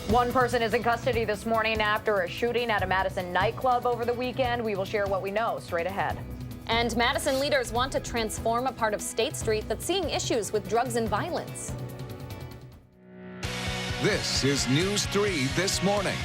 One person is in custody this morning after a shooting at a Madison nightclub over the weekend. We will share what we know straight ahead. And Madison leaders want to transform a part of State Street that's seeing issues with drugs and violence. This is News 3 This Morning.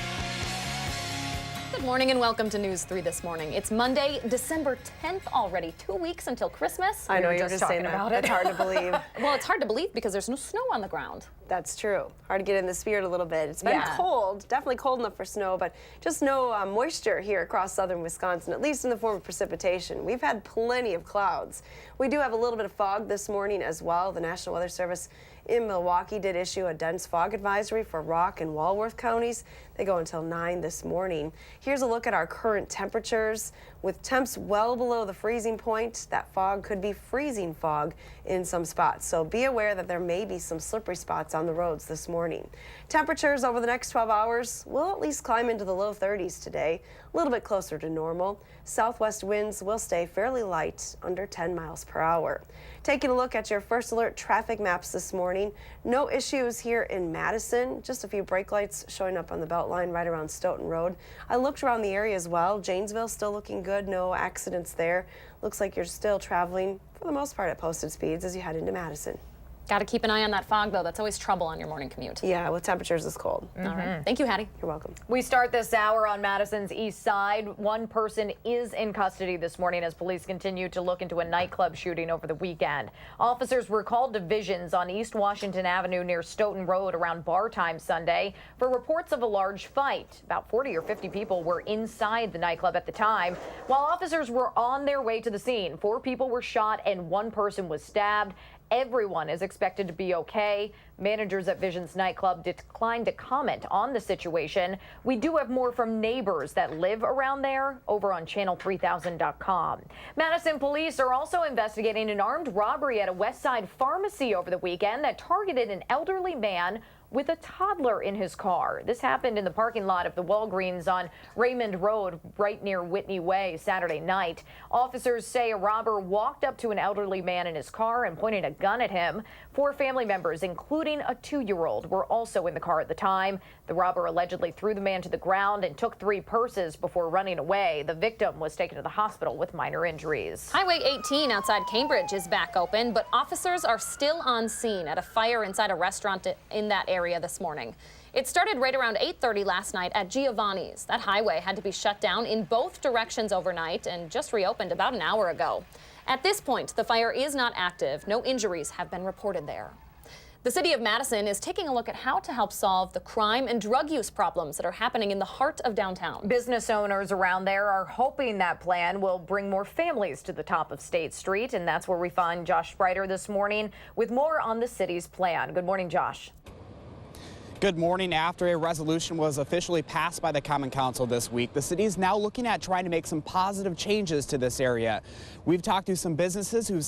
Good morning and welcome to News 3 This Morning. It's Monday, December 10th already. 2 weeks until Christmas. I know you're just saying that. It's hard to believe. Well, it's hard to believe because there's no snow on the ground. That's true. Hard to get in the spirit a little bit. It's been cold, definitely cold enough for snow, but just no moisture here across southern Wisconsin, at least in the form of precipitation. We've had plenty of clouds. We do have a little bit of fog this morning as well. The National Weather Service in Milwaukee did issue a dense fog advisory for Rock and Walworth counties. They go until 9 this morning. Here's a look at our current temperatures. With temps well below the freezing point, that fog could be freezing fog in some spots. So be aware that there may be some slippery spots on the roads this morning. Temperatures over the next 12 hours will at least climb into the low 30s today, a little bit closer to normal. Southwest winds will stay fairly light, under 10 miles per hour. Taking a look at your first alert traffic maps this morning. No issues here in Madison, just a few brake lights showing up on the belt line right around Stoughton Road. I looked around the area as well. Janesville still looking good, no accidents there. Looks like you're still traveling for the most part at posted speeds as you head into Madison. Got to keep an eye on that fog, though. That's always trouble on your morning commute. Yeah, with temperatures this cold. All right. Thank you, Hattie. You're welcome. We start this hour on Madison's east side. One person is in custody this morning as police continue to look into a nightclub shooting over the weekend. Officers were called to Visions on East Washington Avenue near Stoughton Road around bar time Sunday for reports of a large fight. About 40 or 50 people were inside the nightclub at the time. While officers were on their way to the scene, 4 people were shot and 1 person was stabbed. Everyone is expected to be okay. Managers at Visions nightclub declined to comment on the situation. We do have more from neighbors that live around there over on channel3000.com. Madison police are also investigating an armed robbery at a West Side pharmacy over the weekend that targeted an elderly man with a toddler in his car. This happened in the parking lot of the Walgreens on Raymond Road, right near Whitney Way, Saturday night. Officers say a robber walked up to an elderly man in his car and pointed a gun at him. 4 family members, including a 2-year-old, were also in the car at the time. The robber allegedly threw the man to the ground and took 3 purses before running away. The victim was taken to the hospital with minor injuries. Highway 18 outside Cambridge is back open, but officers are still on scene at a fire inside a restaurant in that area this morning. It started right around 8:30 last night at Giovanni's. That highway had to be shut down in both directions overnight and just reopened about an hour ago. At this point, the fire is not active. No injuries have been reported there. The city of Madison is taking a look at how to help solve the crime and drug use problems that are happening in the heart of downtown. Business owners around there are hoping that plan will bring more families to the top of State Street, and that's where we find Josh Spreiter this morning with more on the city's plan. Good morning, Josh. Good morning. After a resolution was officially passed by the Common Council this week, the city is now looking at trying to make some positive changes to this area. We've talked to some businesses who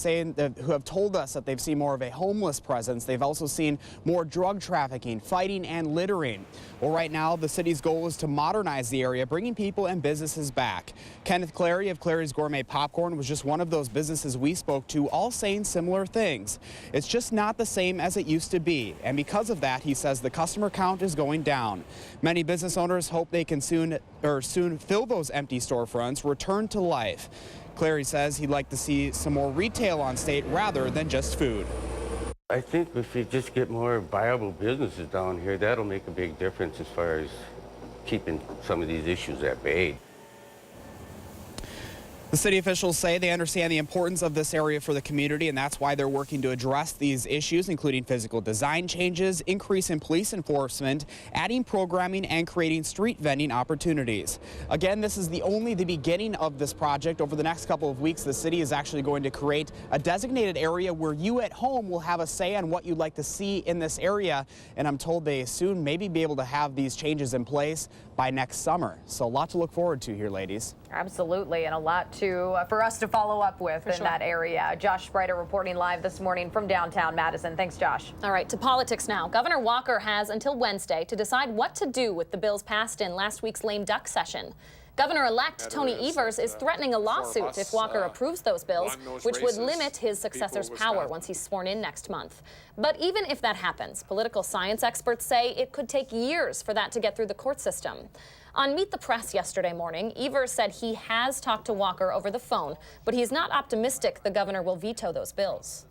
have told us that they've seen more of a homeless presence. They've also seen more drug trafficking, fighting, and littering. Well, right now, the city's goal is to modernize the area, bringing people and businesses back. Kenneth Clary of Clary's Gourmet Popcorn was just one of those businesses we spoke to, all saying similar things. It's just not the same as it used to be, and because of that, he says the customer count is going down. Many business owners hope they can soon fill those empty storefronts, return to life. Clary says he'd like to see some more retail on State rather than just food. I think if you just get more viable businesses down here, that'll make a big difference as far as keeping some of these issues at bay. The city officials say they understand the importance of this area for the community, and that's why they're working to address these issues, including physical design changes, increase in police enforcement, adding programming, and creating street vending opportunities. Again, this is only the beginning of this project. Over the next couple of weeks, the city is actually going to create a designated area where you at home will have a say on what you'd like to see in this area, and I'm told they soon maybe be able to have these changes in place by next summer. So a lot to look forward to here, ladies. Absolutely, and a lot for us to follow up with in that area. Josh Spreiter reporting live this morning from downtown Madison. Thanks, Josh. All right, to politics now. Governor Walker has until Wednesday to decide what to do with the bills passed in last week's lame duck session. Governor-elect Tony Evers is threatening a lawsuit if Walker approves those bills, which would limit his successor's power once he's sworn in next month. But even if that happens, political science experts say it could take years for that to get through the court system. On Meet the Press yesterday morning, Evers said he has talked to Walker over the phone, but he's not optimistic the governor will veto those bills.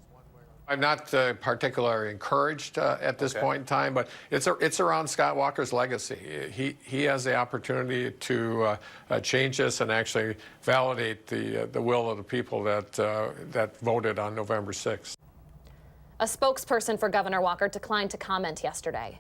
I'm not particularly encouraged at this point in time, but it's around Scott Walker's legacy. He has the opportunity to change this and actually validate the will of the people that voted on November 6th. A spokesperson for Governor Walker declined to comment yesterday.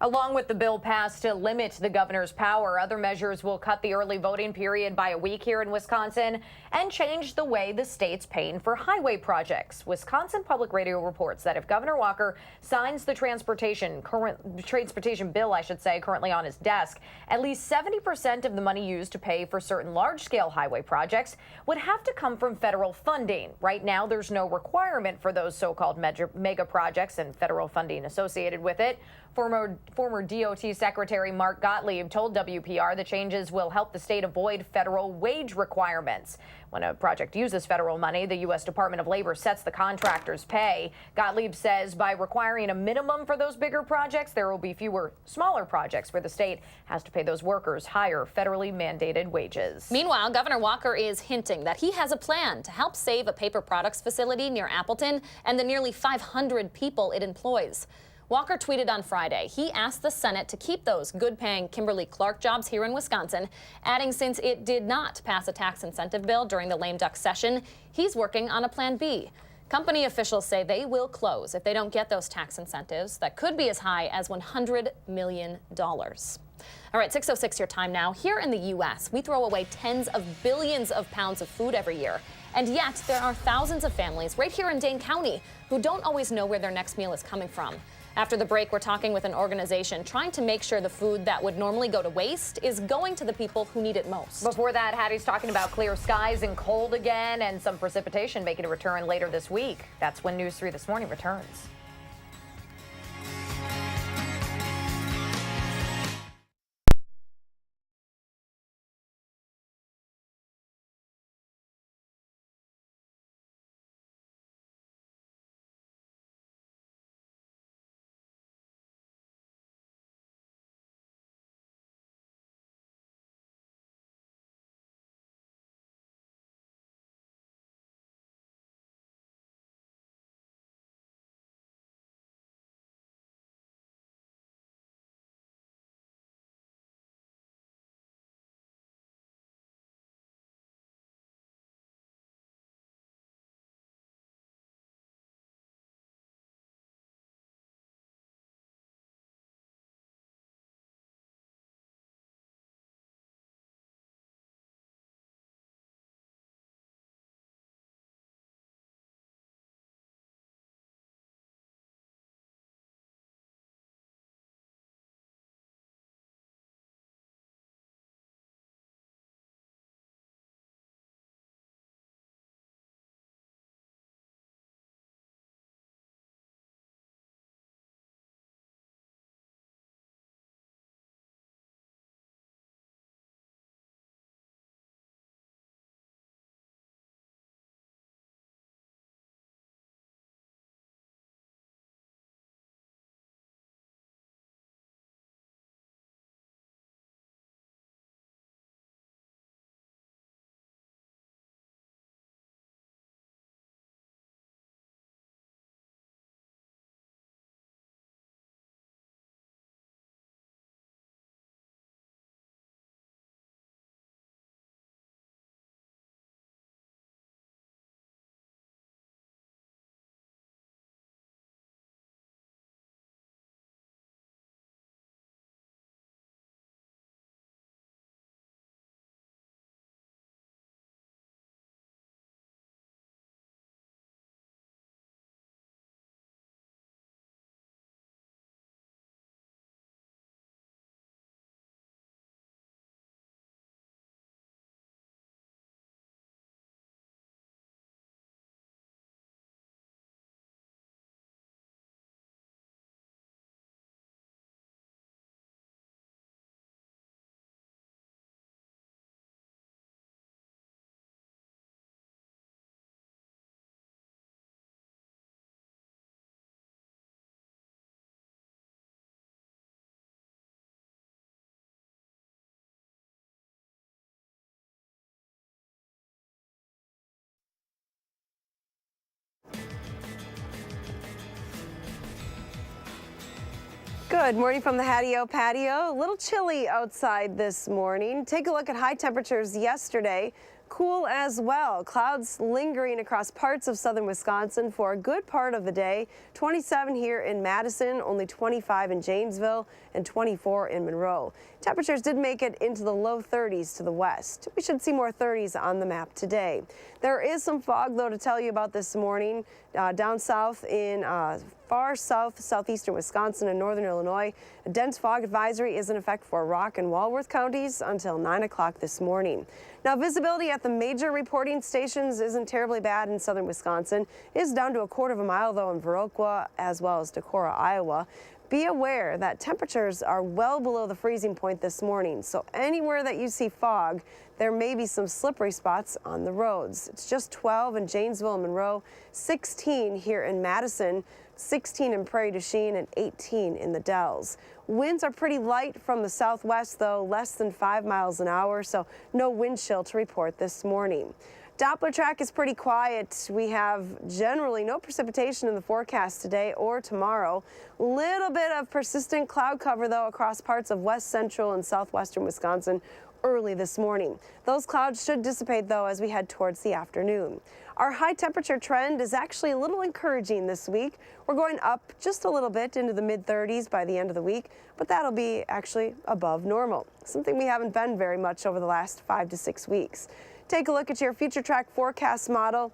Along with the bill passed to limit the governor's power, other measures will cut the early voting period by a week here in Wisconsin and change the way the state's paying for highway projects. Wisconsin Public Radio reports that if Governor Walker signs the transportation bill, currently on his desk, at least 70% of the money used to pay for certain large-scale highway projects would have to come from federal funding. Right now, there's no requirement for those so-called mega projects and federal funding associated with it. Former DOT Secretary Mark Gottlieb told WPR the changes will help the state avoid federal wage requirements. When a project uses federal money, the U.S. Department of Labor sets the contractor's pay. Gottlieb says by requiring a minimum for those bigger projects, there will be fewer smaller projects where the state has to pay those workers higher federally mandated wages. Meanwhile, Governor Walker is hinting that he has a plan to help save a paper products facility near Appleton and the nearly 500 people it employs. Walker tweeted on Friday he asked the Senate to keep those good-paying Kimberly-Clark jobs here in Wisconsin, adding since it did not pass a tax incentive bill during the lame duck session, he's working on a plan B. Company officials say they will close if they don't get those tax incentives that could be as high as $100 million. All right, 6:06 your time now. Here in the U.S., we throw away tens of billions of pounds of food every year. And yet there are thousands of families right here in Dane County who don't always know where their next meal is coming from. After the break, we're talking with an organization trying to make sure the food that would normally go to waste is going to the people who need it most. Before that, Hattie's talking about clear skies and cold again and some precipitation making a return later this week. That's when News 3 This Morning returns. Good morning from the patio. A little chilly outside this morning. Take a look at high temperatures yesterday. Cool as well. Clouds lingering across parts of southern Wisconsin for a good part of the day. 27 here in Madison, only 25 in Janesville, and 24 in Monroe. Temperatures did make it into the low 30s to the west. We should see more 30s on the map today. There is some fog, though, to tell you about this morning. Down south in far southeastern Wisconsin and northern Illinois. A dense fog advisory is in effect for Rock and Walworth counties until 9 o'clock this morning. Now, visibility at the major reporting stations isn't terribly bad in southern Wisconsin. It is down to a quarter of a mile, though, in Viroqua as well as Decorah, Iowa. Be aware that temperatures are well below the freezing point this morning, so anywhere that you see fog, there may be some slippery spots on the roads. It's just 12 in Janesville and Monroe, 16 here in Madison, 16 in Prairie du Chien, and 18 in the Dells. Winds are pretty light from the southwest, though, less than 5 miles an hour, so no wind chill to report this morning. Doppler track is pretty quiet. We have generally no precipitation in the forecast today or tomorrow. Little bit of persistent cloud cover, though, across parts of west central and southwestern Wisconsin early this morning. Those clouds should dissipate, though, as we head towards the afternoon. Our high temperature trend is actually a little encouraging this week. We're going up just a little bit into the mid-30s by the end of the week, but that'll be actually above normal, something we haven't been very much over the last 5 to 6 weeks. Take a look at your future track forecast model.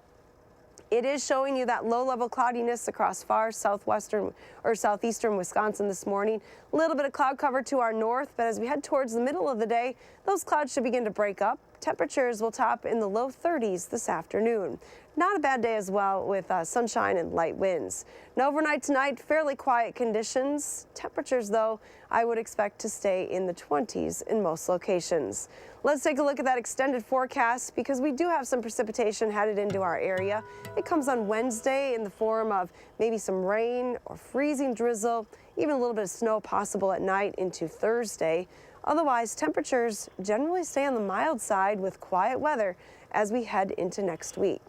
It is showing you that low-level cloudiness across far southwestern or southeastern Wisconsin this morning. A little bit of cloud cover to our north, but as we head towards the middle of the day, those clouds should begin to break up. Temperatures will top in the low 30s this afternoon. Not a bad day as well with sunshine and light winds. Now overnight tonight, fairly quiet conditions. Temperatures, though, I would expect to stay in the 20s in most locations. Let's take a look at that extended forecast because we do have some precipitation headed into our area. It comes on Wednesday in the form of maybe some rain or freezing drizzle, even a little bit of snow possible at night into Thursday. Otherwise, temperatures generally stay on the mild side with quiet weather as we head into next week.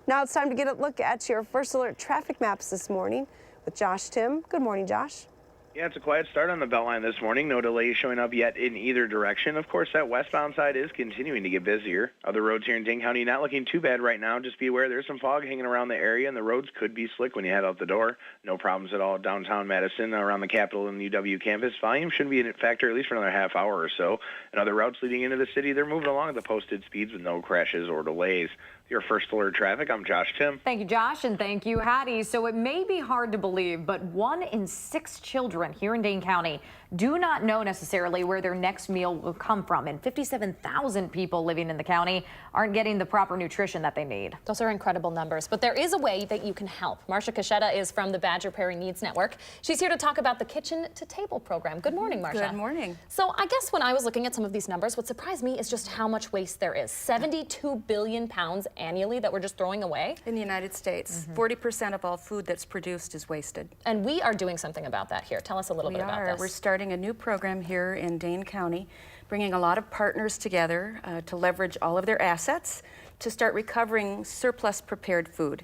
Now it's time to get a look at your First Alert traffic maps this morning with Josh Tim. Good morning, Josh. Yeah, it's a quiet start on the Beltline this morning. No delays showing up yet in either direction. Of course, that westbound side is continuing to get busier. Other roads here in Dane County not looking too bad right now. Just be aware there's some fog hanging around the area, and the roads could be slick when you head out the door. No problems at all downtown Madison, around the Capitol and UW campus. Volume shouldn't be a factor at least for another half hour or so. And other routes leading into the city, they're moving along at the posted speeds with no crashes or delays. Your First Alert traffic, I'm Josh Tim. Thank you, Josh, and thank you, Hattie. So it may be hard to believe, but 1 in 6 children here in Dane County do not know necessarily where their next meal will come from, and 57,000 people living in the county aren't getting the proper nutrition that they need. Those are incredible numbers, but there is a way that you can help. Marcia Cachetta is from the Badger Prairie Needs Network. She's here to talk about the Kitchen to Table program. Good morning, Marcia. Good morning. So I guess when I was looking at some of these numbers, what surprised me is just how much waste there is. 72 billion pounds annually that we're just throwing away. In the United States, 40% of all food that's produced is wasted. And we are doing something about that here. Tell us a little bit about this. We're starting a new program here in Dane County, bringing a lot of partners together to leverage all of their assets to start recovering surplus prepared food.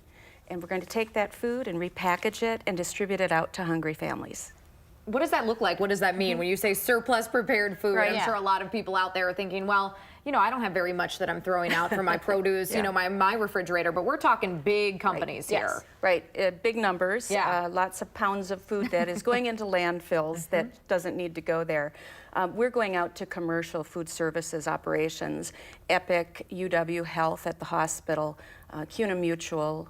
And we're going to take that food and repackage it and distribute it out to hungry families. What does that look like? What does that mean when you say surplus prepared food? Right. I'm sure a lot of people out there are thinking, well, you know, I don't have very much that I'm throwing out for my produce, you know, my refrigerator, but we're talking big companies here. Yes. Right, big numbers, lots of pounds of food that is going into landfills that doesn't need to go there. We're going out to commercial food services operations, Epic, UW Health at the hospital, CUNA Mutual,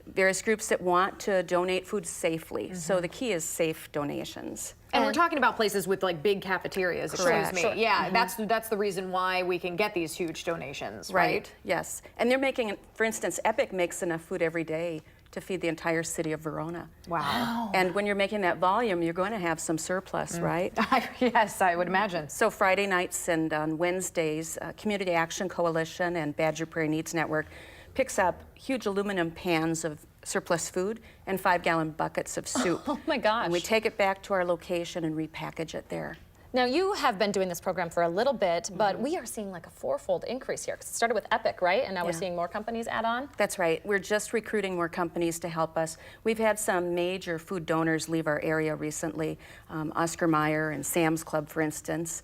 various groups that want to donate food safely. So the key is safe donations. And we're talking about places with like big cafeterias, excuse me. Sure. Yeah, that's the reason why we can get these huge donations, Right, yes. And they're making, for instance, Epic makes enough food every day to feed the entire city of Verona. Wow. And when you're making that volume, you're going to have some surplus, right? Yes, I would imagine. So Friday nights and on Wednesdays, Community Action Coalition and Badger Prairie Needs Network picks up huge aluminum pans of surplus food and 5-gallon buckets of soup. Oh my gosh. And we take it back to our location and repackage it there. Now, you have been doing this program for a little bit, but we are seeing like a fourfold increase here, because it started with Epic, right? And now we're seeing more companies add on? That's right. We're just recruiting more companies to help us. We've had some major food donors leave our area recently, Oscar Mayer and Sam's Club, for instance.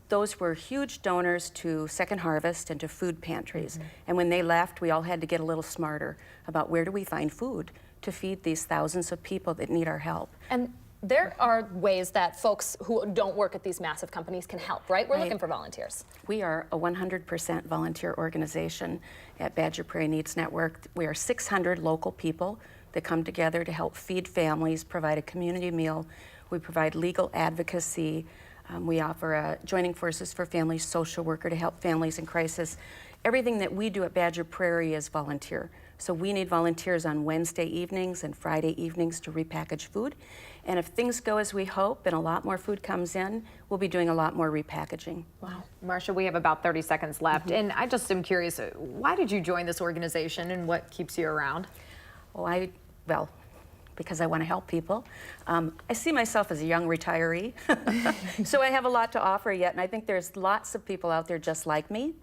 Those were huge donors to Second Harvest and to food pantries. And when they left, we all had to get a little smarter about where do we find food to feed these thousands of people that need our help. And there are ways that folks who don't work at these massive companies can help, right? We're looking for volunteers. We are a 100% volunteer organization at Badger Prairie Needs Network. We are 600 local people that come together to help feed families, provide a community meal. We provide legal advocacy. We offer a Joining Forces for Families social worker to help families in crisis. Everything that we do at Badger Prairie is volunteer. So we need volunteers on Wednesday evenings and Friday evenings to repackage food. And if things go as we hope and a lot more food comes in, we'll be doing a lot more repackaging. Wow. Marcia, we have about 30 seconds left. And I just am curious, why did you join this organization and what keeps you around? Oh, well, because I want to help people. I see myself as a young retiree, so I have a lot to offer yet, and I think there's lots of people out there just like me.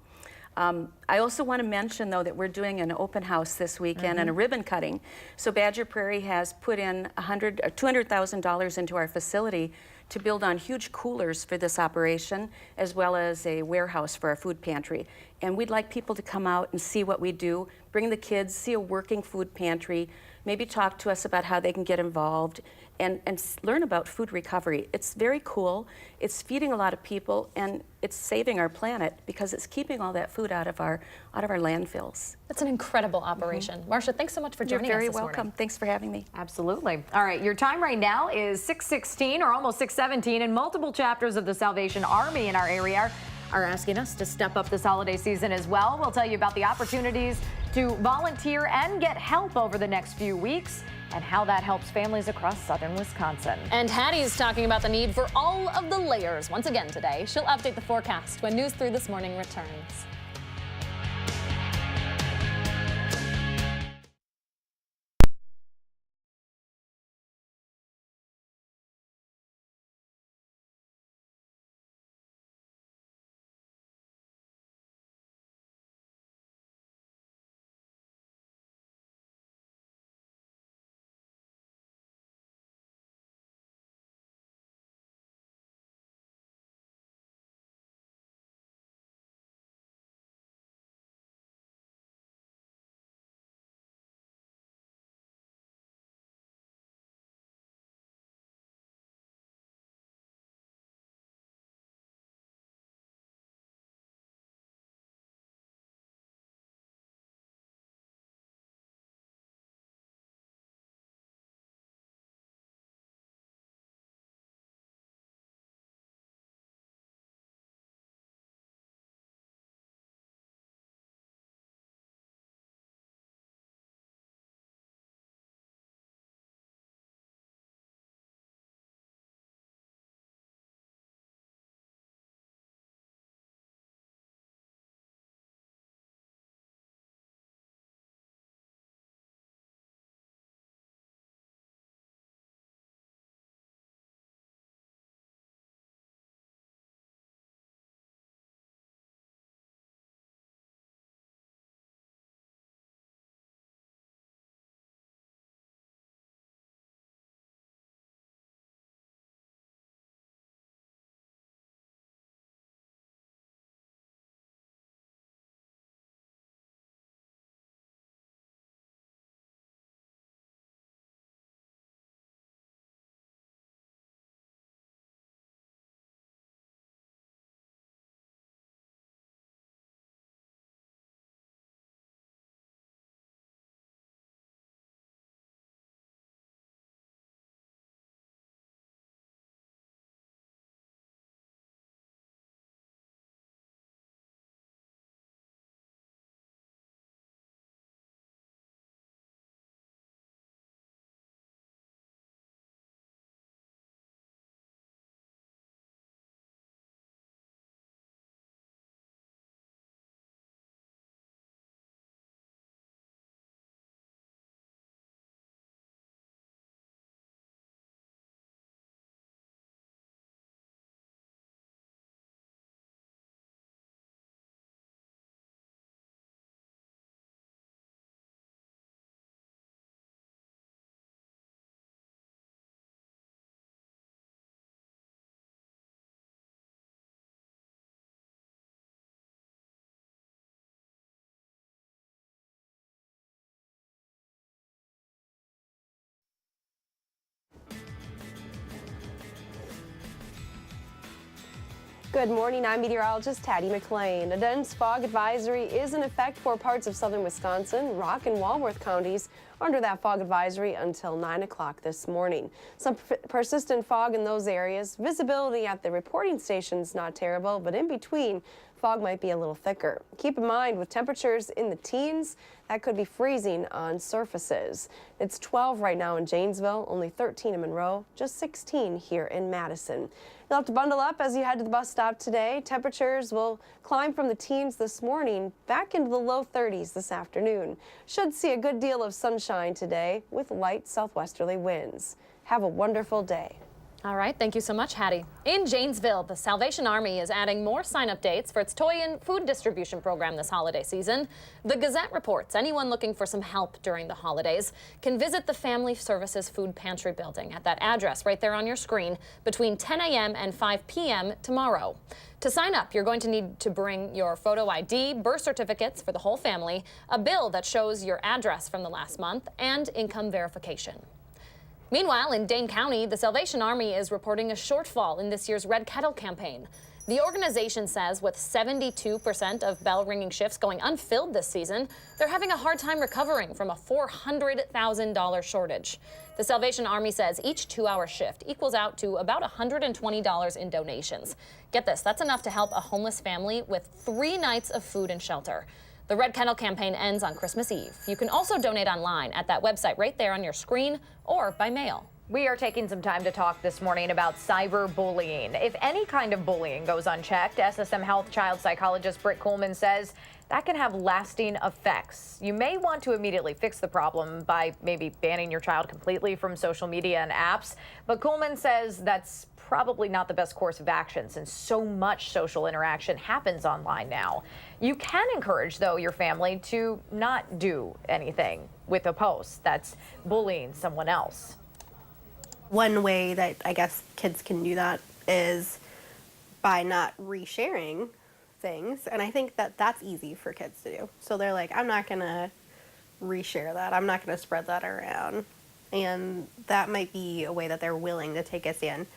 I also want to mention, though, that we're doing an open house this weekend and a ribbon cutting. So Badger Prairie has put in $200,000 into our facility to build on huge coolers for this operation, as well as a warehouse for our food pantry. And we'd like people to come out and see what we do, bring the kids, see a working food pantry, maybe talk to us about how they can get involved, and learn about food recovery. It's very cool. It's feeding a lot of people, and it's saving our planet because it's keeping all that food out of our landfills. That's an incredible operation. Marcia, thanks so much for joining us this morning. You're very welcome. Thanks for having me. Absolutely. All right, your time right now is 6:16 or almost 6:17, and multiple chapters of the Salvation Army in our area are asking us to step up this holiday season as well. We'll tell you about the opportunities to volunteer and get help over the next few weeks and how that helps families across southern Wisconsin. And Hattie's talking about the need for all of the layers once again today. She'll update the forecast when News 3 This Morning returns. Good morning, I'm meteorologist Patty McLean. A dense fog advisory is in effect for parts of southern Wisconsin. Rock and Walworth counties are under that fog advisory until 9 o'clock this morning. Some persistent fog in those areas. Visibility at the reporting stations not terrible, but in between, fog might be a little thicker. Keep in mind, with temperatures in the teens, that could be freezing on surfaces. It's 12 right now in Janesville, only 13 in Monroe, just 16 here in Madison. You'll have to bundle up as you head to the bus stop today. Temperatures will climb from the teens this morning back into the low 30s this afternoon. Should see a good deal of sunshine today with light southwesterly winds. Have a wonderful day. All right, thank you so much, Hattie. In Janesville, the Salvation Army is adding more sign-up dates for its toy and food distribution program this holiday season. The Gazette reports anyone looking for some help during the holidays can visit the Family Services Food Pantry building at that address right there on your screen between 10 a.m. and 5 p.m. tomorrow. To sign up, you're going to need to bring your photo ID, birth certificates for the whole family, a bill that shows your address from the last month, and income verification. Meanwhile, in Dane County, the Salvation Army is reporting a shortfall in this year's Red Kettle campaign. The organization says with 72% of bell ringing shifts going unfilled this season, they're having a hard time recovering from a $400,000 shortage. The Salvation Army says each 2-hour shift equals out to about $120 in donations. Get this, that's enough to help a homeless family with 3 nights of food and shelter. The Red Kettle campaign ends on Christmas Eve. You can also donate online at that website right there on your screen or by mail. We are taking some time to talk this morning about cyberbullying. If any kind of bullying goes unchecked, SSM Health child psychologist Britt Coleman says that can have lasting effects. You may want to immediately fix the problem by maybe banning your child completely from social media and apps, but Coleman says that's probably not the best course of action since so much social interaction happens online now. You can encourage, though, your family to not do anything with a post that's bullying someone else. One way that I guess kids can do that is by not resharing things, and I think that that's easy for kids to do. So they're like, I'm not gonna reshare that, I'm not gonna spread that around, and that might be a way that they're willing to take a stand.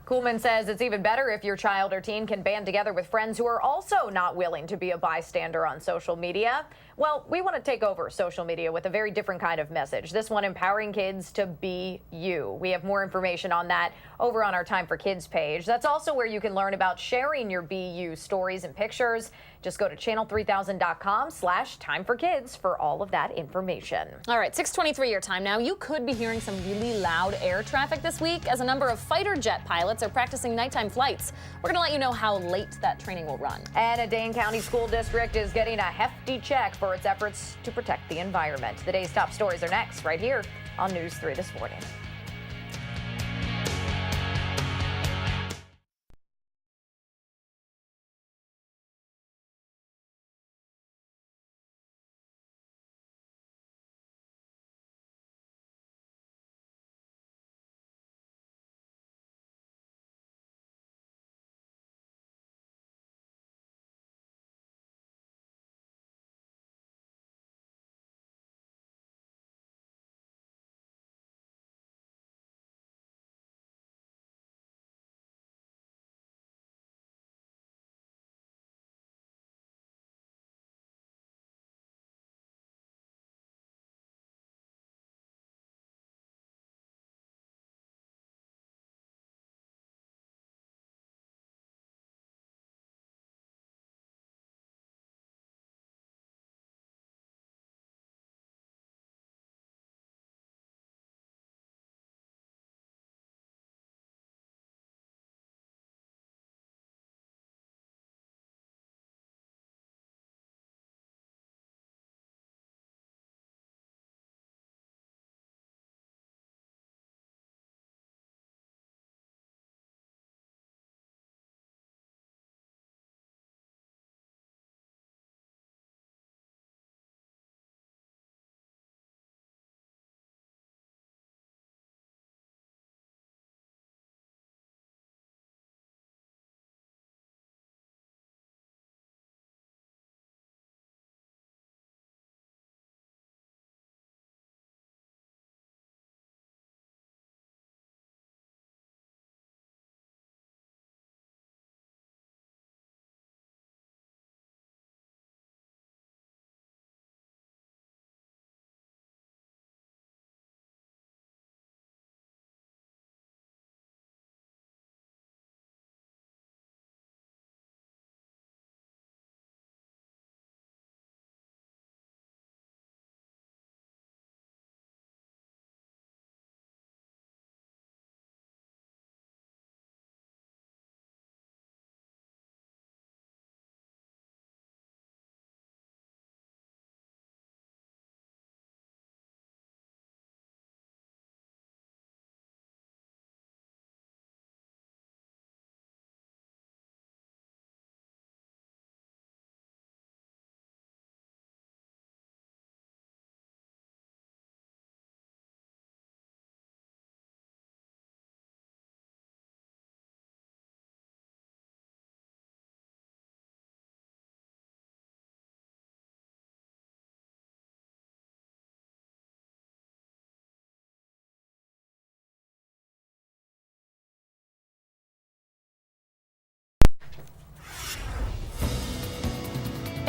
Coolman says it's even better if your child or teen can band together with friends who are also not willing to be a bystander on social media. Well, we want to take over social media with a very different kind of message. This one empowering kids to be you. We have more information on that over on our Time for Kids page. That's also where you can learn about sharing your Be You stories and pictures. Just go to channel3000.com/timeforkids for all of that information. All right, 6:23 your time now. You could be hearing some really loud air traffic this week as a number of fighter jet pilots are practicing nighttime flights. We're going to let you know how late that training will run. And a Dane County school district is getting a hefty check for its efforts to protect the environment. The day's top stories are next, right here on News 3 This Morning.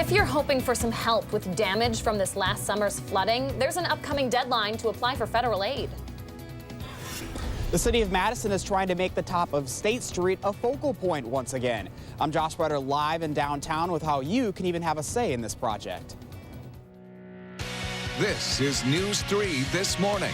If you're hoping for some help with damage from this last summer's flooding, there's an upcoming deadline to apply for federal aid. The city of Madison is trying to make the top of State Street a focal point once again. I'm Josh Bretter live in downtown with how you can even have a say in this project. This is News 3 This Morning.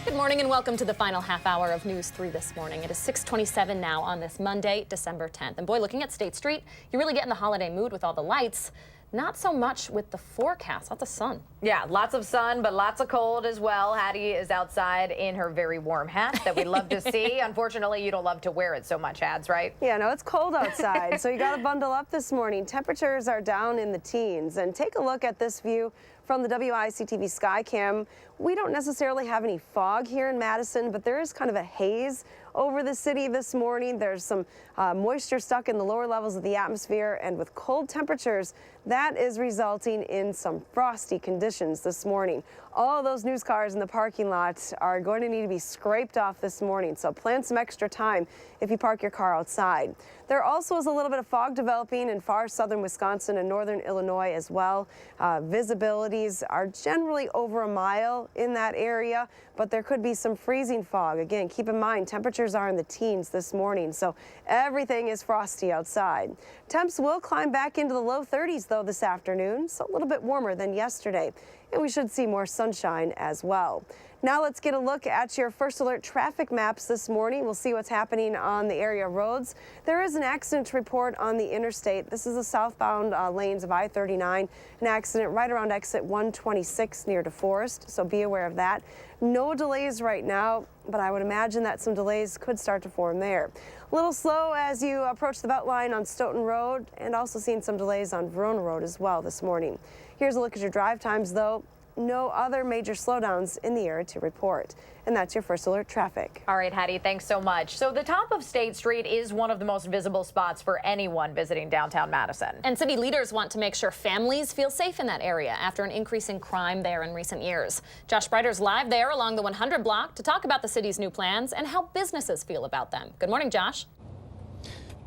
Good morning and welcome to the final half hour of News 3 this morning. It is 6:27 now on this Monday, December 10th. And boy, looking at State Street, you really get in the holiday mood with all the lights. Not so much with the forecast, lots of sun. Yeah, lots of sun, but lots of cold as well. Hattie is outside in her very warm hat that we love to see. Unfortunately, you don't love to wear it so much, Hads, right? Yeah, no, it's cold outside, so you got to bundle up this morning. Temperatures are down in the teens. And take a look at this view from the WISC-TV Skycam. We don't necessarily have any fog here in Madison, but there is kind of a haze over the city this morning. There's some moisture stuck in the lower levels of the atmosphere, and with cold temperatures, that is resulting in some frosty conditions this morning. All of those news cars in the parking lot are going to need to be scraped off this morning, so plan some extra time if you park your car outside. There also is a little bit of fog developing in far southern Wisconsin and northern Illinois as well. Visibilities are generally over a mile in that area, but there could be some freezing fog. Again, keep in mind, temperatures are in the teens this morning, so everything is frosty outside. Temps will climb back into the low 30s, though, this afternoon, so a little bit warmer than yesterday. And we should see more sunshine as well. Now let's get a look at your first alert traffic maps this morning. We'll see what's happening on the area roads. There is an accident report on the interstate. This is the southbound lanes of I-39. An accident right around exit 126 near DeForest, so be aware of that. No delays right now, but I would imagine that some delays could start to form there. A little slow as you approach the Beltline on Stoughton Road, and also seeing some delays on Verona Road as well this morning. Here's a look at your drive times, though. No other major slowdowns in the area to report. And that's your first alert traffic. All right, Hattie, thanks so much. So the top of State Street is one of the most visible spots for anyone visiting downtown Madison. And city leaders want to make sure families feel safe in that area after an increase in crime there in recent years. Josh Breiter's live there along the 100 block to talk about the city's new plans and how businesses feel about them. Good morning, Josh.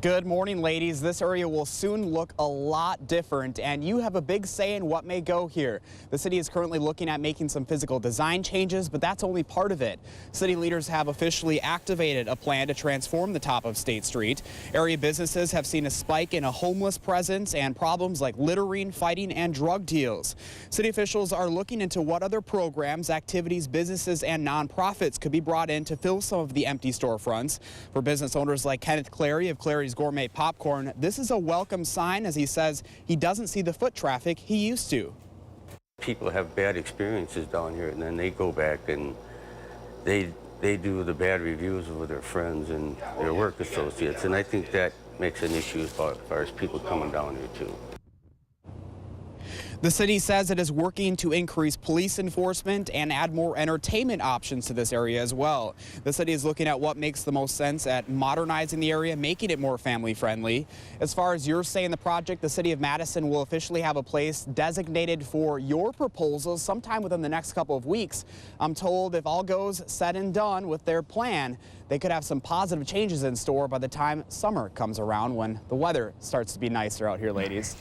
Good morning, ladies. This area will soon look a lot different, and you have a big say in what may go here. The city is currently looking at making some physical design changes, but that's only part of it. City leaders have officially activated a plan to transform the top of State Street. Area businesses have seen a spike in a homeless presence and problems like littering, fighting, and drug deals. City officials are looking into what other programs, activities, businesses, and nonprofits could be brought in to fill some of the empty storefronts. For business owners like Kenneth Clary of Clary's Gourmet Popcorn, this is a welcome sign, as he says he doesn't see the foot traffic he used to. People have bad experiences down here, and then they go back and they do the bad reviews with their friends and their work associates, and I think that makes an issue as far as people coming down here too. The city says it is working to increase police enforcement and add more entertainment options to this area as well. The city is looking at what makes the most sense at modernizing the area, making it more family friendly. As far as your say in the project, the city of Madison will officially have a place designated for your proposals sometime within the next couple of weeks. I'm told if all goes said and done with their plan, they could have some positive changes in store by the time summer comes around, when the weather starts to be nicer out here, ladies.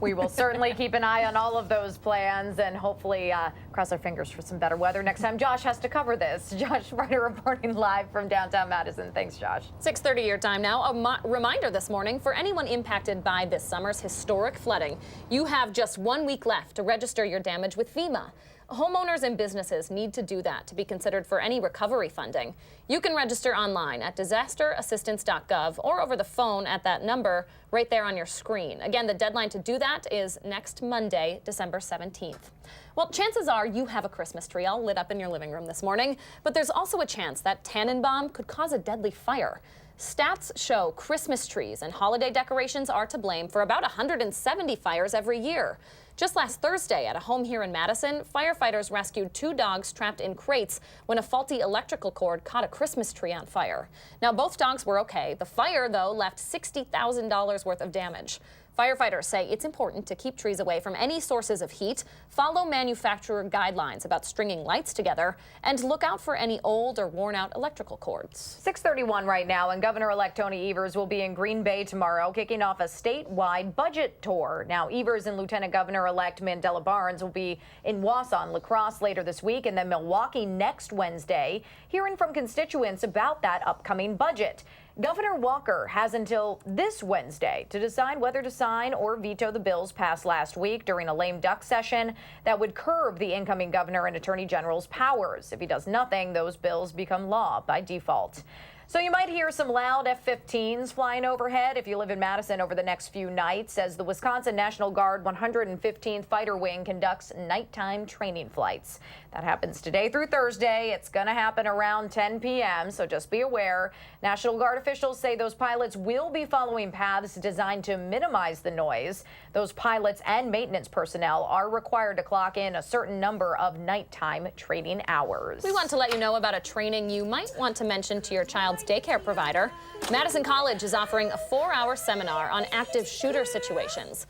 We will certainly keep an eye on all of those plans and hopefully cross our fingers for some better weather next time Josh has to cover this. Josh Breiter reporting live from downtown Madison. Thanks, Josh. 6:30 your time now. A reminder this morning for anyone impacted by this summer's historic flooding. You have just 1 week left to register your damage with FEMA. Homeowners and businesses need to do that to be considered for any recovery funding. You can register online at disasterassistance.gov or over the phone at that number right there on your screen. Again, the deadline to do that is next Monday, December 17th. Well, chances are you have a Christmas tree all lit up in your living room this morning, but there's also a chance that Tannenbaum could cause a deadly fire. Stats show Christmas trees and holiday decorations are to blame for about 170 fires every year. Just last Thursday at a home here in Madison, firefighters rescued 2 dogs trapped in crates when a faulty electrical cord caught a Christmas tree on fire. Now, both dogs were okay. The fire, though, left $60,000 worth of damage. Firefighters say it's important to keep trees away from any sources of heat, follow manufacturer guidelines about stringing lights together, and look out for any old or worn-out electrical cords. 6:31 right now, and Governor-elect Tony Evers will be in Green Bay tomorrow, kicking off a statewide budget tour. Now, Evers and Lieutenant Governor-elect Mandela Barnes will be in Wausau and La Crosse later this week, and then Milwaukee next Wednesday, hearing from constituents about that upcoming budget. Governor Walker has until this Wednesday to decide whether to sign or veto the bills passed last week during a lame duck session that would curb the incoming governor and attorney general's powers. If he does nothing, those bills become law by default. So you might hear some loud F-15s flying overhead if you live in Madison over the next few nights as the Wisconsin National Guard 115th Fighter Wing conducts nighttime training flights. That happens today through Thursday. It's going to happen around 10 p.m., so just be aware. National Guard officials say those pilots will be following paths designed to minimize the noise. Those pilots and maintenance personnel are required to clock in a certain number of nighttime training hours. We want to let you know about a training you might want to mention to your child's daycare provider. Madison College is offering a 4-hour seminar on active shooter situations.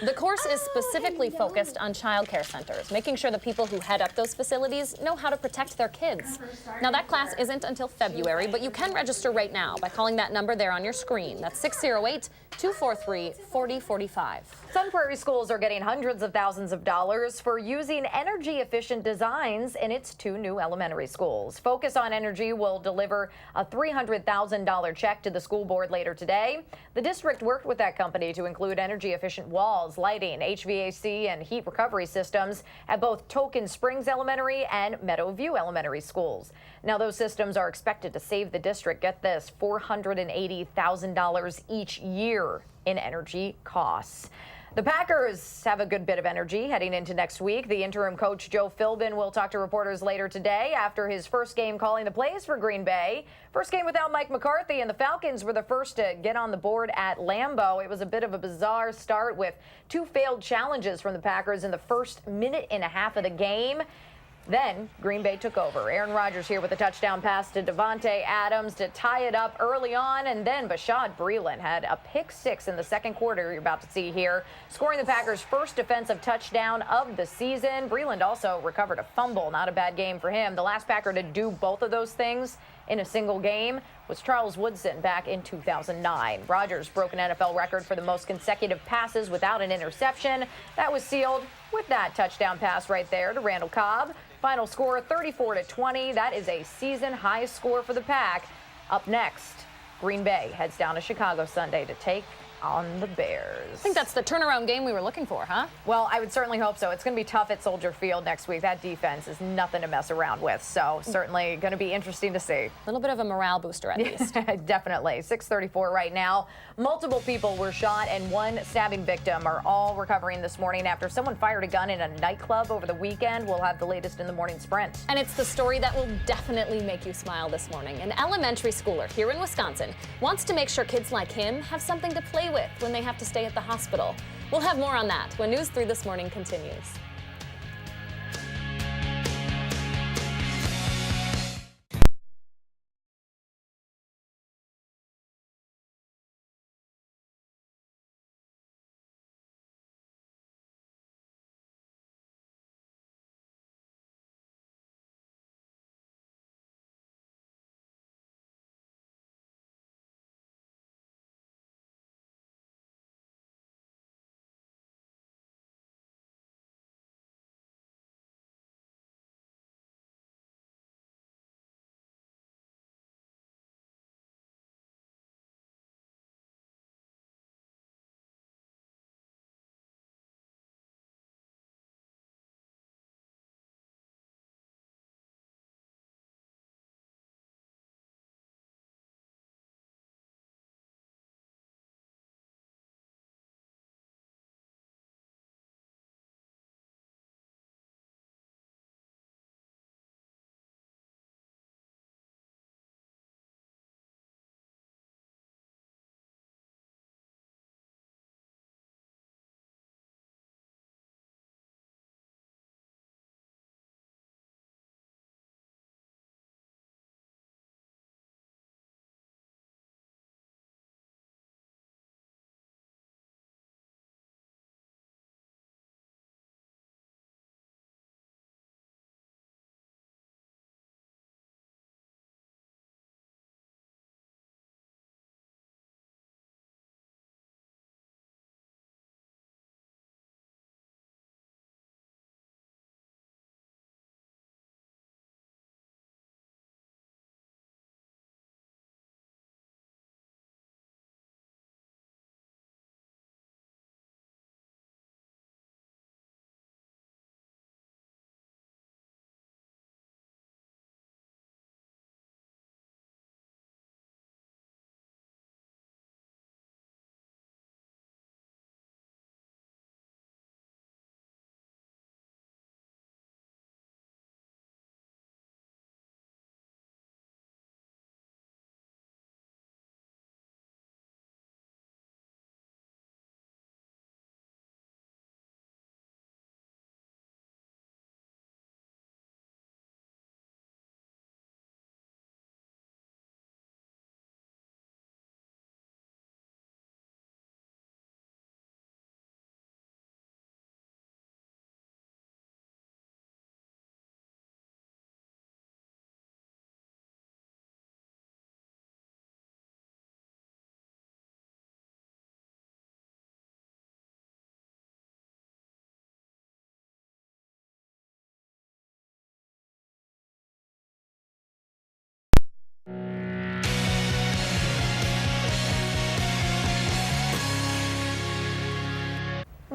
The course is specifically focused on child care centers, making sure the people who head up those facilities know how to protect their kids. Now, that class isn't until February, but you can register right now by calling that number there on your screen. That's 608-243-4045. Sun Prairie schools are getting hundreds of thousands of dollars for using energy-efficient designs in its 2 new elementary schools. Focus on Energy will deliver a $300,000 check to the school board later today. The district worked with that company to include energy-efficient walls, lighting, HVAC, and heat recovery systems at both Token Springs Elementary and Meadowview Elementary schools. Now, those systems are expected to save the district, get this, $480,000 each year in energy costs. The Packers have a good bit of energy heading into next week. The interim coach Joe Philbin will talk to reporters later today after his first game calling the plays for Green Bay. First game without Mike McCarthy, and the Falcons were the first to get on the board at Lambeau. It was a bit of a bizarre start with 2 failed challenges from the Packers in the first minute and a half of the game. Then Green Bay took over. Aaron Rodgers here with a touchdown pass to Davante Adams to tie it up early on, and then Bashaud Breeland had a pick 6 in the second quarter you're about to see here, scoring the Packers' first defensive touchdown of the season. Breeland also recovered a fumble. Not a bad game for him. The last Packer to do both of those things in a single game was Charles Woodson back in 2009. Rodgers broke an NFL record for the most consecutive passes without an interception. That was sealed with that touchdown pass right there to Randall Cobb. Final score 34-20. That is a season high score for the Pack. Up next, Green Bay heads down to Chicago Sunday to take on the Bears. I think that's the turnaround game we were looking for, huh? Well, I would certainly hope so. It's going to be tough at Soldier Field next week. That defense is nothing to mess around with, so certainly going to be interesting to see. A little bit of a morale booster at least. Definitely. 6:34 right now. Multiple people were shot and 1 stabbing victim are all recovering this morning after someone fired a gun in a nightclub over the weekend. We'll have the latest in the morning sprint. And it's the story that will definitely make you smile this morning. An elementary schooler here in Wisconsin wants to make sure kids like him have something to play with when they have to stay at the hospital. We'll have more on that when News 3 This Morning continues.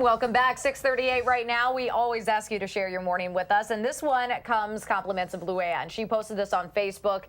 Welcome back. 6:38 right now. We always ask you to share your morning with us, and this one comes compliments of Luann. She posted this on Facebook,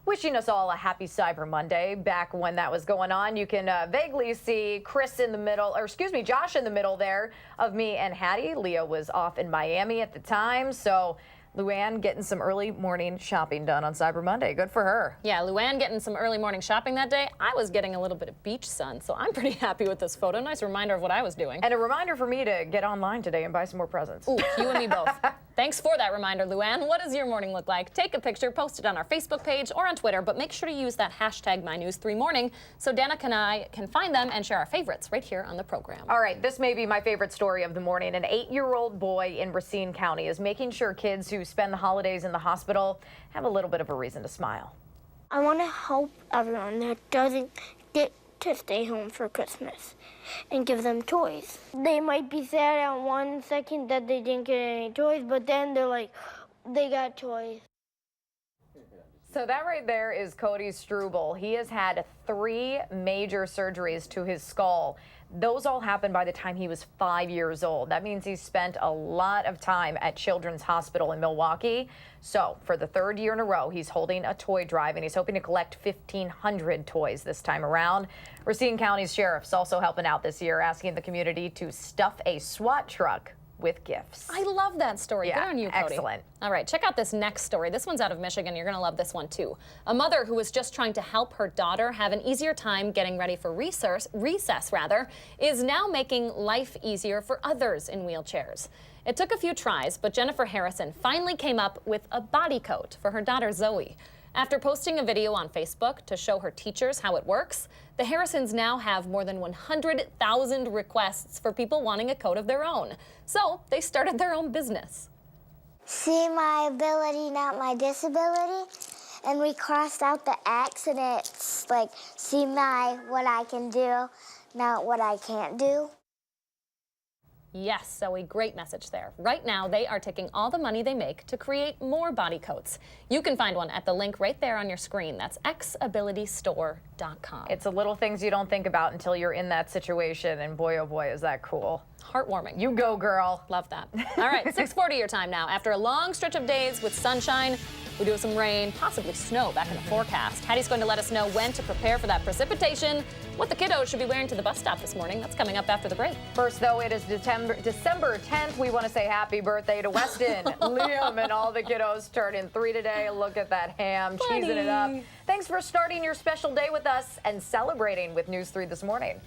wishing us all a happy Cyber Monday. Back when that was going on, you can vaguely see Chris in the middle, or excuse me, Josh in the middle there of me and Hattie. Leo was off in Miami at the time, so Luann getting some early morning shopping done on Cyber Monday. Good for her. Yeah, Luann getting some early morning shopping that day. I was getting a little bit of beach sun, so I'm pretty happy with this photo. Nice reminder of what I was doing. And a reminder for me to get online today and buy some more presents. Ooh, you and me both. Thanks for that reminder, Luann. What does your morning look like? Take a picture, post it on our Facebook page or on Twitter, but make sure to use that hashtag MyNews3Morning so Danica and I can find them and share our favorites right here on the program. All right, this may be my favorite story of the morning. An 8-year-old boy in Racine County is making sure kids who spend the holidays in the hospital have a little bit of a reason to smile. I want to help everyone that doesn't get to stay home for Christmas and give them toys. They might be sad at 1 second that they didn't get any toys, but then they're like, they got toys. So that right there is Cody Struble. He has had 3 major surgeries to his skull. Those all happened by the time he was 5 years old. That means he spent a lot of time at Children's Hospital in Milwaukee. So for the 3rd year in a row, he's holding a toy drive, and he's hoping to collect 1,500 toys this time around. Racine County's sheriff's also helping out this year, asking the community to stuff a SWAT truck with gifts. I love that story. Yeah, good on you, Cody. excellent. All right, check out this next story. This one's out of Michigan. You're going to love this one, too. A mother who was just trying to help her daughter have an easier time getting ready for recess, is now making life easier for others in wheelchairs. It took a few tries, but Jennifer Harrison finally came up with a body coat for her daughter, Zoe. After posting a video on Facebook to show her teachers how it works, the Harrisons now have more than 100,000 requests for people wanting a coat of their own. So they started their own business. See my ability, not my disability. And we crossed out the X, and it's like, see what I can do, not what I can't do. Yes, Zoe, great message there. Right now, they are taking all the money they make to create more body coats. You can find one at the link right there on your screen. That's xabilitystore.com. It's the little things you don't think about until you're in that situation, and boy, oh boy, is that cool. Heartwarming. You go, girl. Love that. All right, 6:40 your time now. After a long stretch of days with sunshine, we do have some rain, possibly snow back in the forecast. Hattie's going to let us know when to prepare for that precipitation, what the kiddos should be wearing to the bus stop this morning. That's coming up after the break. First, though, it is December 10th. We want to say happy birthday to Weston, Liam, and all the kiddos turning 3 today. Look at that ham, cheesing it up. Thanks for starting your special day with us and celebrating with News 3 this morning.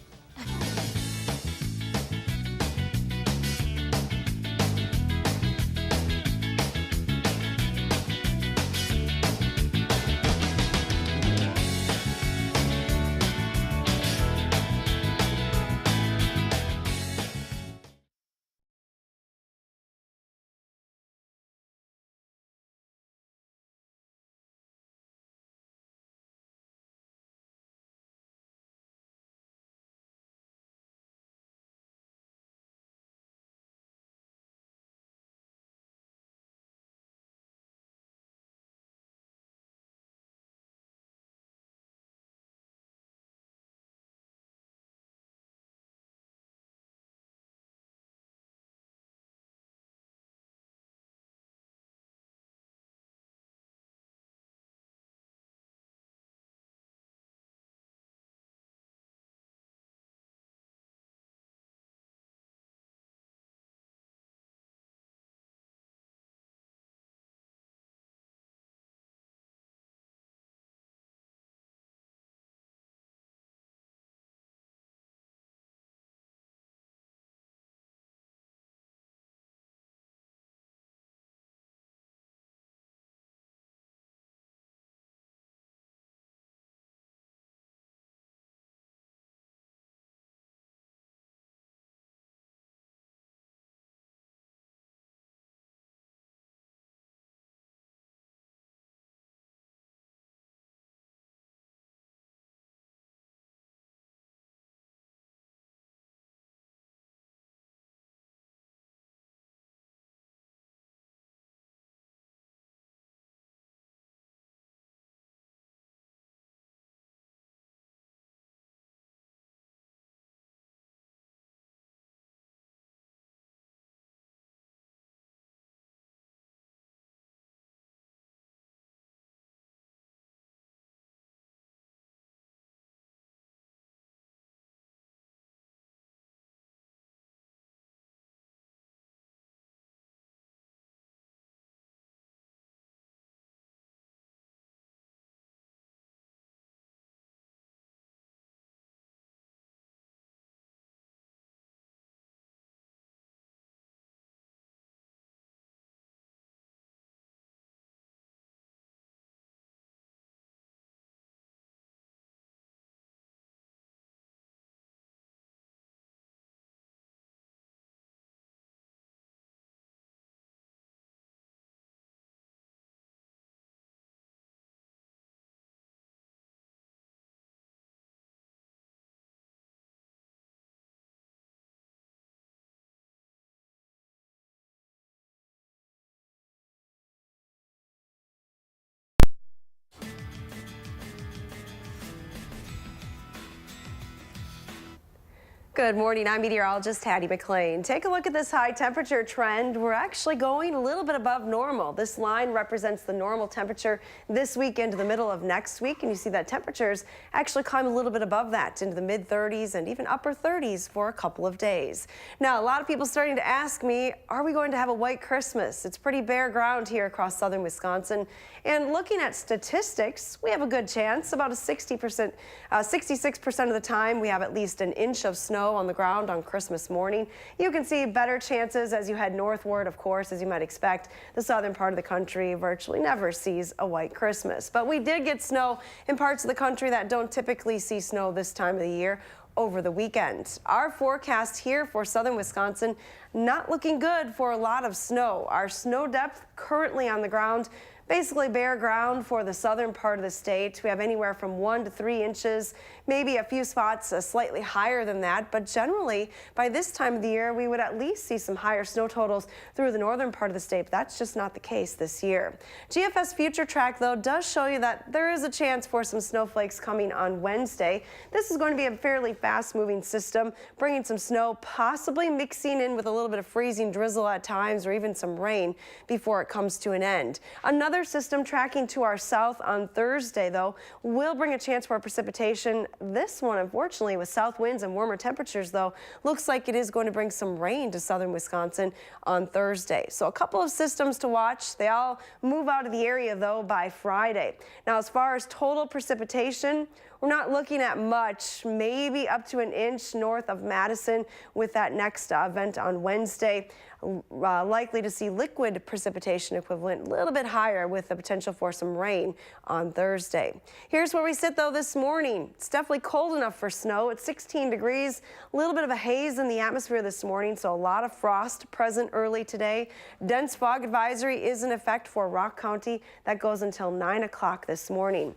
Good morning, I'm meteorologist Hattie McLean. Take a look at this high temperature trend. We're actually going a little bit above normal. This line represents the normal temperature this week into the middle of next week, and you see that temperatures actually climb a little bit above that into the mid 30s and even upper 30s for a couple of days. Now, a lot of people starting to ask me, are we going to have a white Christmas? It's pretty bare ground here across southern Wisconsin, and looking at statistics, we have a good chance. About a 66% of the time we have at least an inch of snow on the ground on Christmas morning. You can see better chances as you head northward, of course, as you might expect. The southern part of the country virtually never sees a white Christmas. But we did get snow in parts of the country that don't typically see snow this time of the year over the weekend. Our forecast here for southern Wisconsin, not looking good for a lot of snow. Our snow depth currently on the ground, basically bare ground for the southern part of the state. We have anywhere from 1 to 3 inches, maybe a few spots slightly higher than that, but generally by this time of the year we would at least see some higher snow totals through the northern part of the state, but that's just not the case this year. GFS Future Track though does show you that there is a chance for some snowflakes coming on Wednesday. This is going to be a fairly fast moving system, bringing some snow, possibly mixing in with a little bit of freezing drizzle at times or even some rain before it comes to an end. Another system tracking to our south on Thursday, though, will bring a chance for precipitation. This one, unfortunately, with south winds and warmer temperatures, though, looks like it is going to bring some rain to southern Wisconsin on Thursday. So a couple of systems to watch. They all move out of the area, though, by Friday. Now, as far as total precipitation, we're not looking at much, maybe up to an inch north of Madison with that next event on Wednesday. Likely to see liquid precipitation equivalent a little bit higher with the potential for some rain on Thursday. Here's where we sit though this morning. It's definitely cold enough for snow. It's 16 degrees, a little bit of a haze in the atmosphere this morning, so a lot of frost present early today. Dense fog advisory is in effect for Rock County. That goes until 9 o'clock this morning.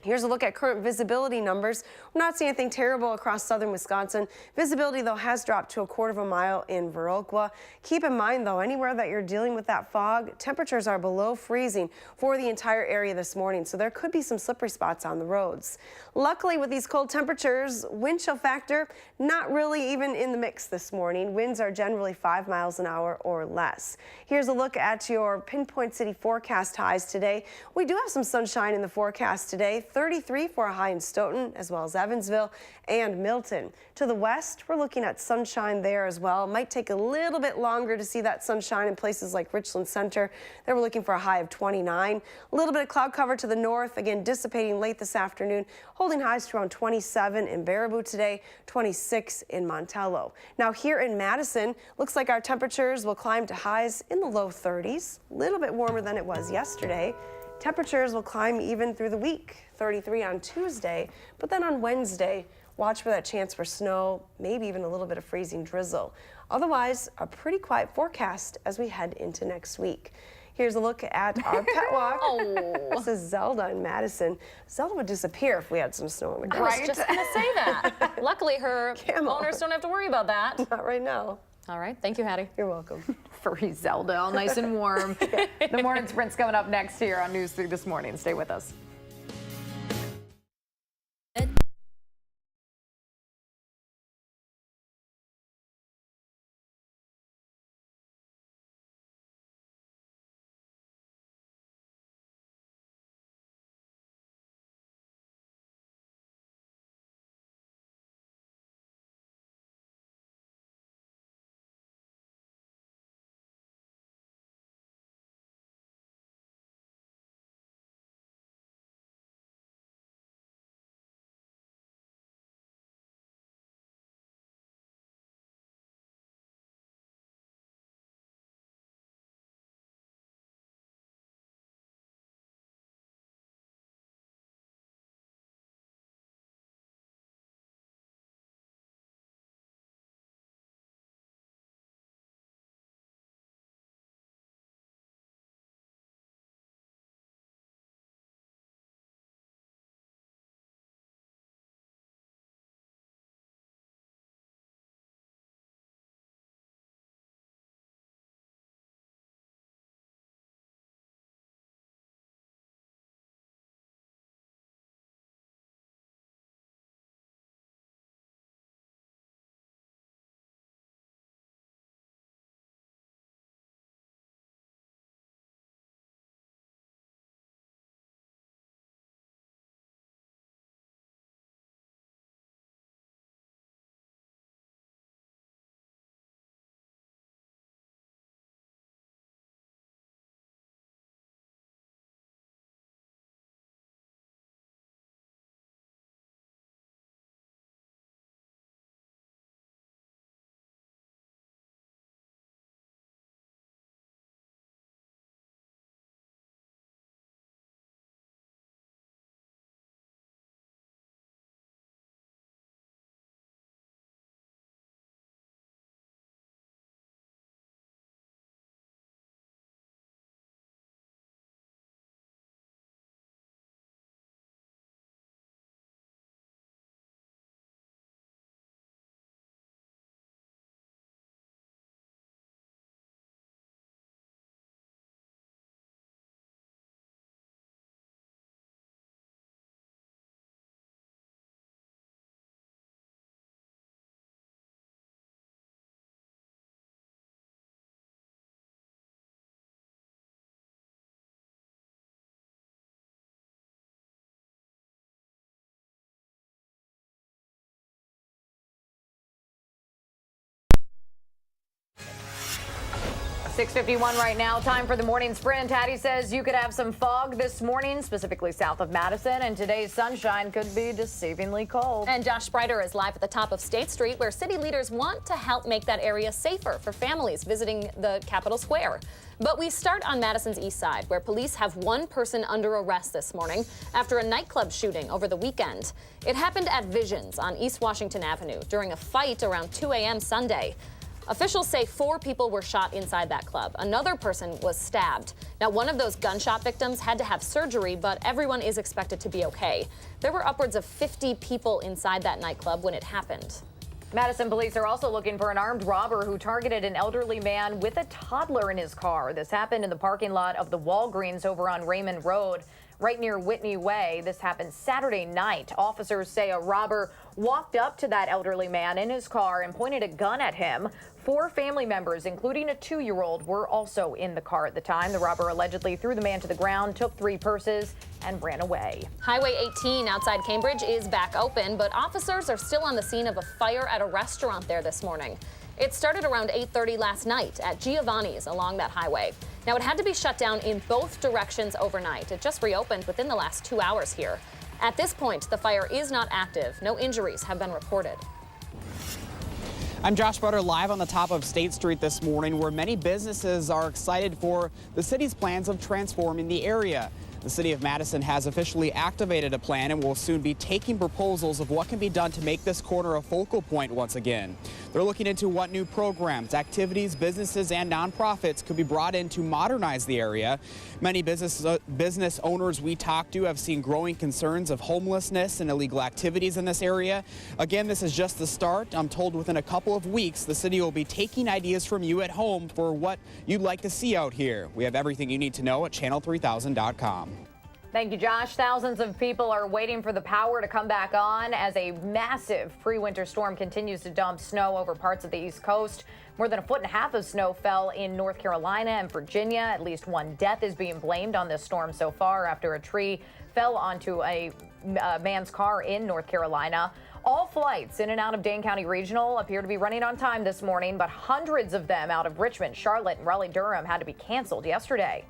Here's a look at current visibility numbers. We're not seeing anything terrible across southern Wisconsin. Visibility, though, has dropped to 1/4 mile in Viroqua. Keep in mind, though, anywhere that you're dealing with that fog, temperatures are below freezing for the entire area this morning, so there could be some slippery spots on the roads. Luckily, with these cold temperatures, wind chill factor not really even in the mix this morning. Winds are generally 5 miles an hour or less. Here's a look at your Pinpoint City forecast highs today. We do have some sunshine in the forecast today. 33 for a high in Stoughton, as well as Evansville and Milton. To the west, we're looking at sunshine there as well. Might take a little bit longer to see that sunshine in places like Richland Center. There we're looking for a high of 29. A little bit of cloud cover to the north, again dissipating late this afternoon, holding highs to around 27 in Baraboo today, 26 in Montello. Now here in Madison, looks like our temperatures will climb to highs in the low 30s, a little bit warmer than it was yesterday. Temperatures will climb even through the week, 33 on Tuesday, but then on Wednesday, watch for that chance for snow, maybe even a little bit of freezing drizzle. Otherwise, a pretty quiet forecast as we head into next week. Here's a look at our pet walk. Oh. This is Zelda in Madison. Zelda would disappear if we had some snow on the ground. I was just going to say that. Luckily, her owners don't have to worry about that. Not right now. All right. Thank you, Hattie. You're welcome. Free Zelda, all nice and warm. The morning sprint's coming up next here on News 3 This Morning. Stay with us. 6:51 right now. Time for the morning sprint. Hattie says you could have some fog this morning, specifically south of Madison, and today's sunshine could be deceivingly cold. And Josh Spreiter is live at the top of State Street, where city leaders want to help make that area safer for families visiting the Capitol Square. But we start on Madison's east side, where police have one person under arrest this morning after a nightclub shooting over the weekend. It happened at Visions on East Washington Avenue during a fight around 2 a.m. Sunday. Officials say 4 people were shot inside that club. Another person was stabbed. Now, one of those gunshot victims had to have surgery, but everyone is expected to be okay. There were upwards of 50 people inside that nightclub when it happened. Madison police are also looking for an armed robber who targeted an elderly man with a toddler in his car. This happened in the parking lot of the Walgreens over on Raymond Road, right near Whitney Way. This happened Saturday night. Officers say a robber walked up to that elderly man in his car and pointed a gun at him. 4 family members, including a 2-year-old, were also in the car at the time. The robber allegedly threw the man to the ground, took 3 purses, and ran away. Highway 18 outside Cambridge is back open, but officers are still on the scene of a fire at a restaurant there this morning. It started around 8:30 last night at Giovanni's along that highway. Now, it had to be shut down in both directions overnight. It just reopened within the last 2 hours here. At this point, the fire is not active. No injuries have been reported. I'm Josh Spreiter live on the top of State Street this morning, where many businesses are excited for the city's plans of transforming the area. The city of Madison has officially activated a plan and will soon be taking proposals of what can be done to make this corner a focal point once again. They're looking into what new programs, activities, businesses, and nonprofits could be brought in to modernize the area. Many business owners we talked to have seen growing concerns of homelessness and illegal activities in this area. Again, this is just the start. I'm told within a couple of weeks, the city will be taking ideas from you at home for what you'd like to see out here. We have everything you need to know at channel3000.com. Thank you, Josh. Thousands of people are waiting for the power to come back on as a massive pre-winter storm continues to dump snow over parts of the East Coast. More than 1.5 feet of snow fell in North Carolina and Virginia. At least 1 death is being blamed on this storm so far after a tree fell onto a man's car in North Carolina. All flights in and out of Dane County Regional appear to be running on time this morning, but hundreds of them out of Richmond, Charlotte, and Raleigh-Durham had to be canceled yesterday.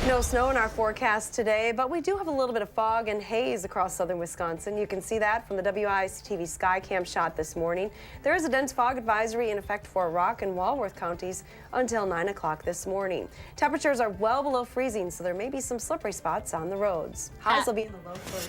No snow in our forecast today, but we do have a little bit of fog and haze across southern Wisconsin. You can see that from the WISC-TV Skycam shot this morning. There is a dense fog advisory in effect for Rock and Walworth counties until 9 o'clock this morning. Temperatures are well below freezing, so there may be some slippery spots on the roads. Highs will be in the low 40s.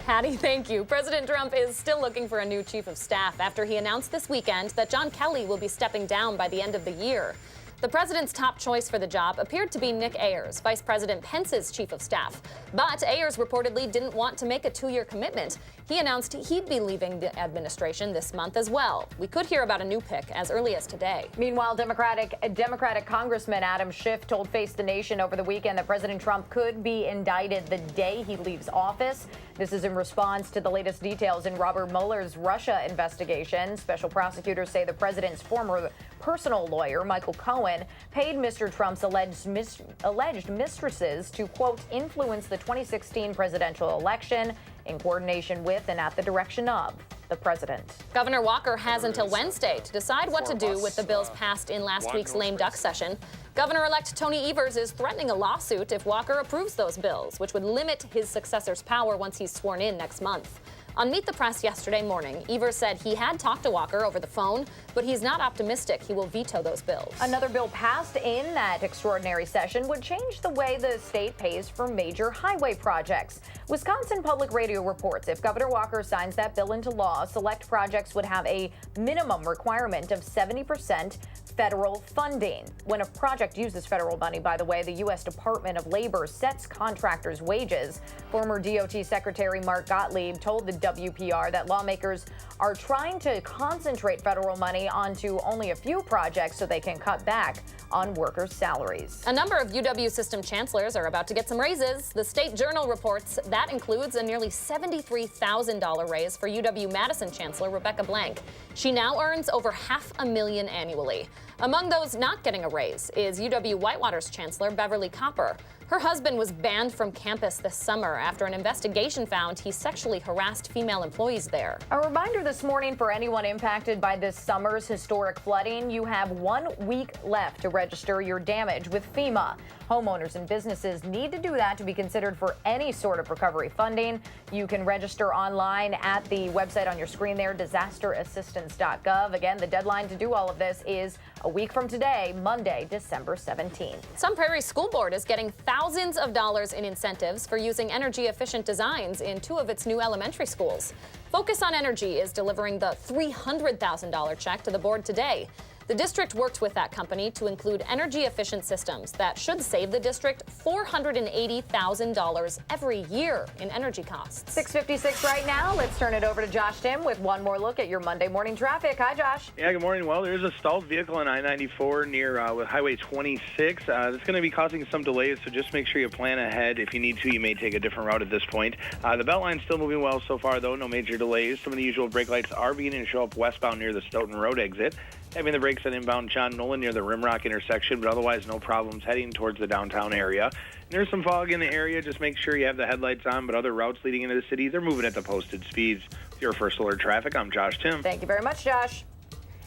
Hattie, thank you. President Trump is still looking for a new chief of staff after he announced this weekend that John Kelly will be stepping down by the end of the year. The president's top choice for the job appeared to be Nick Ayers, Vice President Pence's chief of staff. But Ayers reportedly didn't want to make a 2-year commitment. He announced he'd be leaving the administration this month as well. We could hear about a new pick as early as today. Meanwhile, Democratic Congressman Adam Schiff told Face the Nation over the weekend that President Trump could be indicted the day he leaves office. This is in response to the latest details in Robert Mueller's Russia investigation. Special prosecutors say the president's former personal lawyer, Michael Cohen, paid Mr. Trump's alleged mistresses to, quote, influence the 2016 presidential election in coordination with and at the direction of the president. Governor Walker has until Wednesday to decide what to do with the bills passed in last week's lame duck session. Governor-elect Tony Evers is threatening a lawsuit if Walker approves those bills, which would limit his successor's power once he's sworn in next month. On Meet the Press yesterday morning, Evers said he had talked to Walker over the phone, but he's not optimistic he will veto those bills. Another bill passed in that extraordinary session would change the way the state pays for major highway projects. Wisconsin Public Radio reports if Governor Walker signs that bill into law, select projects would have a minimum requirement of 70% federal funding. When a project uses federal money, by the way, the U.S. Department of Labor sets contractors' wages. Former DOT Secretary Mark Gottlieb told the WPR that lawmakers are trying to concentrate federal money onto only a few projects so they can cut back on workers' salaries. A number of UW system chancellors are about to get some raises. The State Journal reports that includes a nearly $73,000 raise for UW-Madison Chancellor Rebecca Blank. She now earns over $500,000 annually. Among those not getting a raise is UW-Whitewater's Chancellor Beverly Copper. Her husband was banned from campus this summer after an investigation found he sexually harassed female employees there. A reminder this morning for anyone impacted by this summer's historic flooding, you have 1 week left to register your damage with FEMA. Homeowners and businesses need to do that to be considered for any sort of recovery funding. You can register online at the website on your screen there, disasterassistance.gov. Again, the deadline to do all of this is a week from today, Monday, December 17th. Sun Prairie School Board is getting thousands of dollars in incentives for using energy-efficient designs in 2 of its new elementary schools. Focus on Energy is delivering the $300,000 check to the board today. The district worked with that company to include energy-efficient systems that should save the district $480,000 every year in energy costs. 6:56 right now. Let's turn it over to Josh Tim with one more look at your Monday morning traffic. Hi, Josh. Yeah, good morning. Well, there's a stalled vehicle on I-94 near with Highway 26. That's going to be causing some delays, so just make sure you plan ahead. If you need to, you may take a different route at this point. The Beltline's still moving well so far, though. No major delays. Some of the usual brake lights are beginning to show up westbound near the Stoughton Road exit. Having the brakes on inbound John Nolan near the Rimrock intersection, but otherwise no problems heading towards the downtown area. And there's some fog in the area. Just make sure you have the headlights on, but other routes leading into the city, they're moving at the posted speeds. With your First Alert Traffic, I'm Josh Tim. Thank you very much, Josh.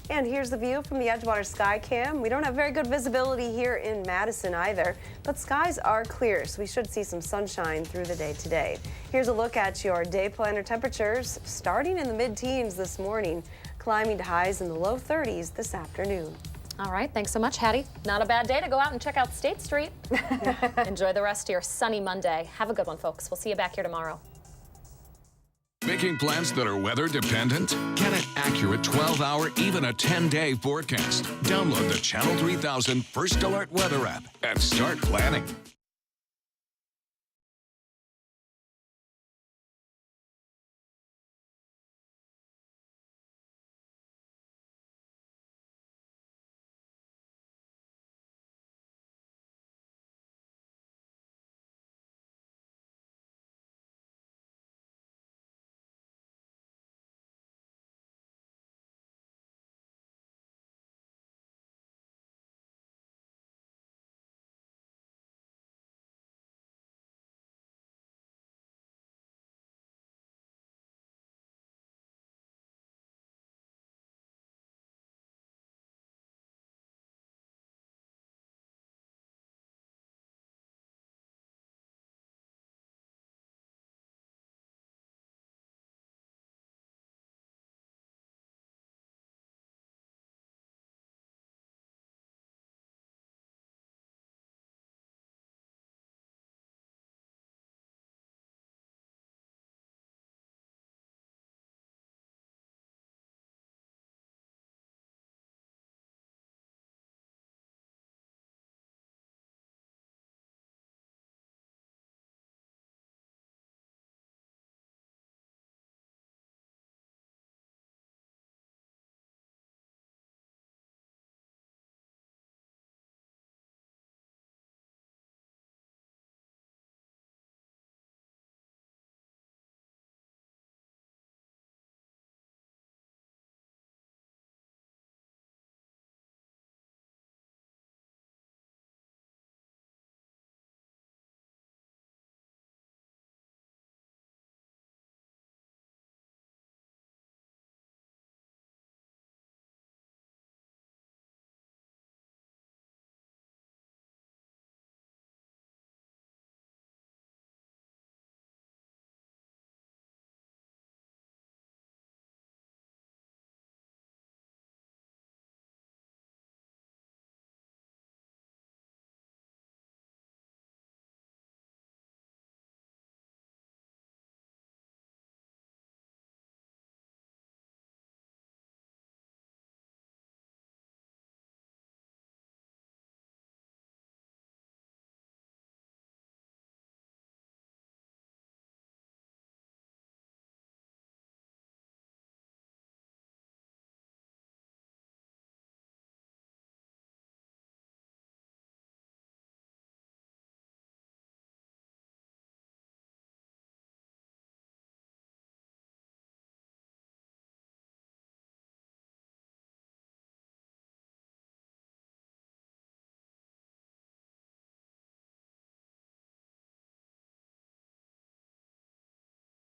And here's the view from the Edgewater Sky Cam. We don't have very good visibility here in Madison either, but skies are clear, so we should see some sunshine through the day today. Here's a look at your day planner temperatures starting in the mid-teens this morning, climbing to highs in the low 30s this afternoon. All right, thanks so much, Hattie. Not a bad day to go out and check out State Street. Enjoy the rest of your sunny Monday. Have a good one, folks. We'll see you back here tomorrow. Making plans that are weather dependent? Get an accurate 12-hour, even a 10-day forecast. Download the Channel 3000 First Alert Weather app and start planning.